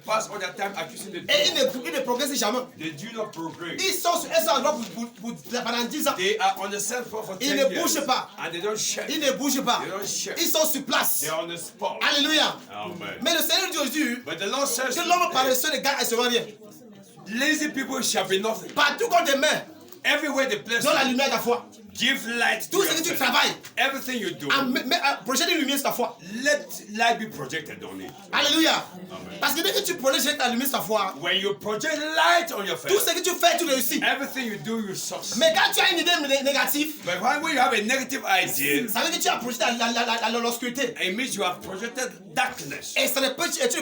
pass all their time accusing the Et devil. ils ne progressent jamais. They do not progress. Ils sont sur un endroit pendant 10 ans. They are on the same spot for 10 Ils years. ne bougent pas. And they don't shake. Ils ne bougent pas. They don't shake. Ils sont sur place. They are on the spot. Alléluia. Amen. Mais le Seigneur dit aujourd'hui But the Lord says, que l'homme paresseux ne gagne absolument rien. lazy people shall be nothing. Partout qu'on te met, Everywhere they place donne la you, lumière de ta foi. give light to Tout ce que tu yourself. travailles, Everything you do, projette une lumière sur ta foi. let light be projected on it. Alléluia. Amen. Parce que dès que tu projettes la lumière sur ta foi, When you project light on your tout face, ce que tu fais, tu réussis. everything you do, you succeed. Mais quand tu as une idée négative, But when you have a negative idea, ça veut dire que tu as projeté l'obscurité. it means you have projected darkness Et tu ne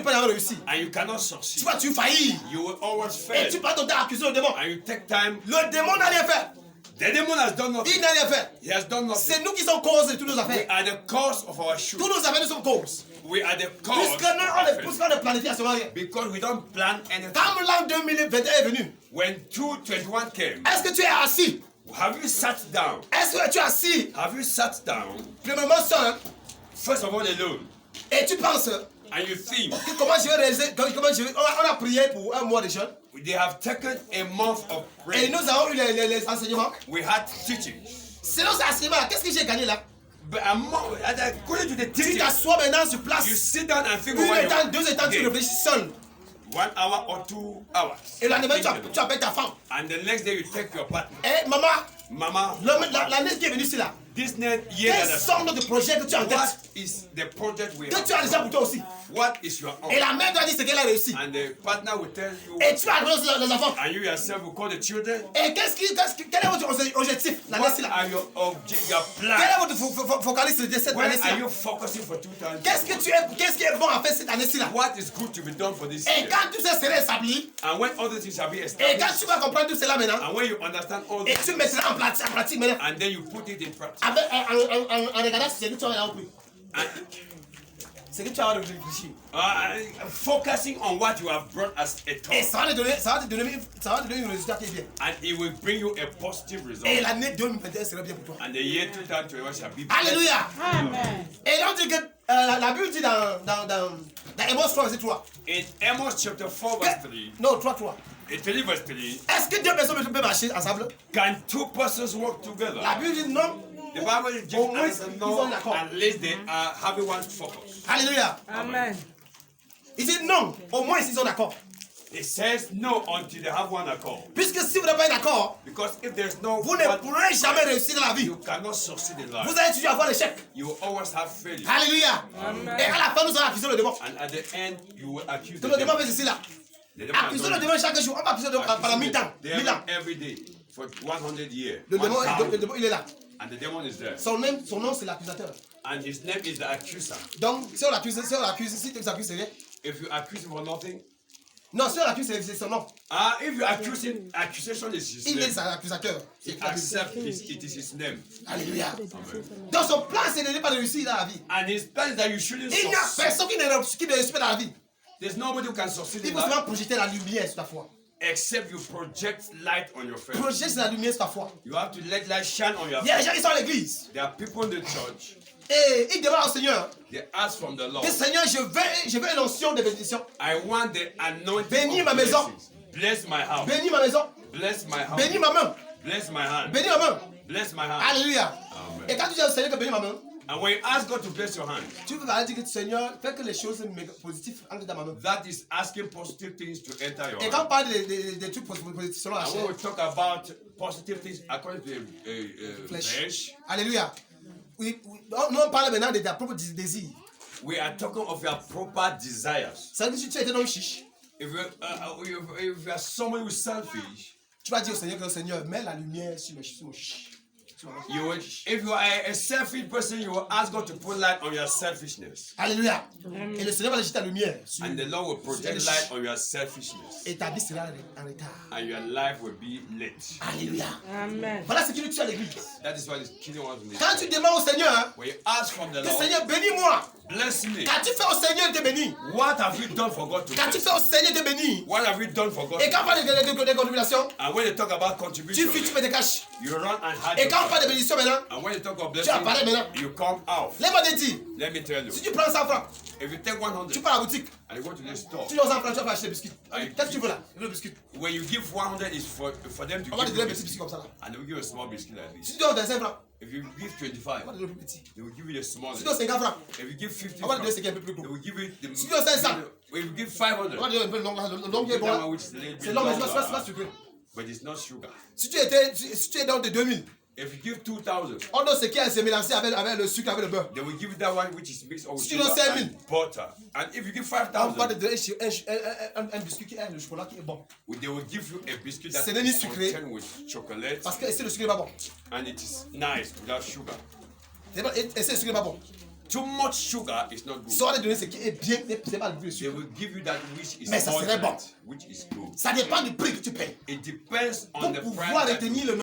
peux pas réussir. and you cannot Tu succeed. vois, tu faillis. You will always Et tu fail. prends ton temps à accuser le démon. And you take time. Le démon n'a rien fait. The demon has done nothing. Il n'a rien fait. He has done nothing. C'est nous qui sommes cause de toutes nos We affaires. are the cause of our shoe. Tous nos affaires, nous sommes cause. We are the cause Puisque of our failure. puisqu'on ne planifie à ce moment rien. Because we don't plan anything. Quand l'an 2021 est venu, When 221 came, est-ce que tu es assis? have you sat down? Est-ce que tu es assis? Have you sat down? Premièrement seul, First of all alone. et tu penses And you think que comment je vais réaliser, on a prié pour un mois de jeûne, they have taken a month of et prayer. nous avons eu les enseignements. We had teaching. Selon ces enseignements, qu'est-ce que j'ai gagné là? But according to the Tu teaching, t'assois maintenant sur you place. sit down and think Une about étape, deux étapes, tu day. réfléchis seul. 1 hour or 2 hours. Et l'année tu appelles ta femme. And the next day you take your partner. Eh, maman, Mama, l'année qui est venue ici là, this next year quels that sont nos projets que tu as en what tête? is the project we Que tu as have? déjà pour toi aussi. What is your Et own? la mère doit dire ce qu'elle a réussi. And the partner will tell you. Et tu vas adresser les enfants. And you yourself will call the children. Et quel est votre objectif l'année What ci là? are your objects, your Quel est plans? votre focus de cette Where année ci are là? you focusing for 2000? Qu'est-ce qui est bon à faire cette année ci là? What is good to be done for this Et year? quand tout ça sera établi, And when other things shall be et established, quand tu vas comprendre tout cela maintenant, and when you understand all et this, tu mettras en pratique maintenant, and then you put it in practice, en regardant ce que tu as appris. and, Ce que tu as réfléchi. focusing on what you have brought as a Et thought, ça va te donner un résultat qui est bien. and it will bring you a positive result. Et l'année 2021 sera bien pour toi. And the year 2021 shall be Alléluia. Amen. Et là, on dit que la Bible dit dans Amos 3, verset 3. In Amos chapter 4 verse 3, Non, 3. in 3 verse 3, Est-ce que deux personnes peuvent marcher ensemble? can two persons work together? La Bible dit non. The Bible gives Au moins, us ils no sont d'accord. unless they are having one focus. Alléluia. Amen. Il dit non. Au moins, ils sont d'accord. It says no until they have one accord. Puisque si vous n'êtes pas d'accord, Because if there's no vous ne one, pourrez jamais réussir dans la vie. you cannot succeed in life. Vous allez toujours avoir l'échec. You will always have failure. Alléluia. Et à la fin, nous allons accuser le démon. And at the end, you will accuse Que the le démon devil. fait ceci là. The devil has Accuser done le it. démon chaque jour. On va accuser le démon pendant 1000 ans. They 1000 have ans. it every day for 100 years. Le 1000. démon, il est là. And the demon is there. Son nom, c'est l'accusateur. And his name is the accuser. Donc, si on l'accuse, si tu l'accuses, c'est rien. If you accuse him for nothing, Non, si on l'accuse, c'est son nom. if you accuse him, accusation is his Il est name. l'accusateur. He accepts it is his name. Alléluia. Amen. Donc, son plan, c'est de ne pas réussir dans la vie. And his plan is that you shouldn't Il n'y a succeed. personne qui ne réussit pas dans la vie. There's nobody who can succeed Il in faut seulement life projeter la lumière sur ta foi. except you project light on your face. Projette la lumière sur ta foi. You have to let light shine on your Il y a des face. gens qui sont à l'église. There are people in the church. Et ils demandent au Seigneur, They ask from the Lord. que Seigneur, je veux une onction de bénédiction. I want the anointing Bénis of ma maison. blessings. Bless my house. Bénis ma maison. Bless my house. Bénis ma main. Bless my hand. Bénis ma main. Bless my hand. Alléluia. Amen. Et quand tu dis au Seigneur que bénis ma main, And when you ask God to bless your hand, tu peux dire que Seigneur, fais que les choses positives entrent dans ma main. that is asking positive things to enter your Et quand on hand. parle des trucs positifs selon la And when chair, we talk about positive things according to the flesh, Alléluia. Oui, nous on parle maintenant de ta propre désir. we are talking of your proper desires. Ça veut dire que si tu es un homme chiche, If you are someone who's selfish, tu vas dire au Seigneur que le Seigneur met la lumière sur mon chiche. you will, if you are a selfish person, you will ask God to put light on your selfishness. Alléluia. Et le Seigneur va jeter la lumière sur And the Lord will project light on your selfishness. et ta vie sera en retard. And your life will be lit. Alléluia. Amen. Voilà ce qui nous tue à l'église. That is why the kingdom wants to be. Quand tu demandes au Seigneur, When you ask from the que Lord, Seigneur bénis-moi. bless me. Qu'as-tu fait au Seigneur, il te bénit. What have you done for God to Qu'as-tu bless? fait au Seigneur, il te bénit. What have you done for God? Et quand on parle des contributions, And when they talk about tu contribution, fuis, tu me te caches. you run and hide Et quand on yourself. parles de bénédiction maintenant, And when you talk of tu apparais blessing, maintenant. you come out. Laisse-moi te dire, Let me tell you. si tu prends 100 francs, If you take 100 tu pars à la boutique, and you go to the store, tu donnes 100 francs, tu vas acheter des biscuits. Aïe. Qu'est-ce que tu veux là? Je veux le biscuit. when you give 100 is for them to On va te give donner un you petit biscuit comme ça là. and they will give you a small biscuit like Si this. tu donnes 25 francs, If you give on 25, va te donner le plus petit. they will give you the small. Si tu donnes 50 francs, If you give 50 on va te donner francs, ce qui est un peu plus they gros. will give you the. Si tu donnes 500, If you give on 500, va te donner un peu le long là. Le long qui est give bon that là. one which is a little C'est bit long, mais c'est pas longer, sucré. but it's not sugar. Si tu es dans de 2000, If you give 2,000, on donne ce qui est mélangé avec le sucre, avec le beurre. they will give you that one which is mixed with Si tu sugar donnes 5,000, and butter. And if you give on va te 5,000, donner un biscuit qui est le chocolat qui est bon. they will give you a biscuit that Ce n'est ni is sucré. contained with chocolate Parce que essayer le sucre n'est pas bon. and it is nice without sugar. Essayer le sucre n'est pas bon. Too much sugar is not good. Si on va te donner ce qui est bien, c'est pas le They sucre. will give you that which is Mais ça serait bon. moderate, which is good. Ça dépend du prix que tu payes. It depends on Pour the price pouvoir that retenir le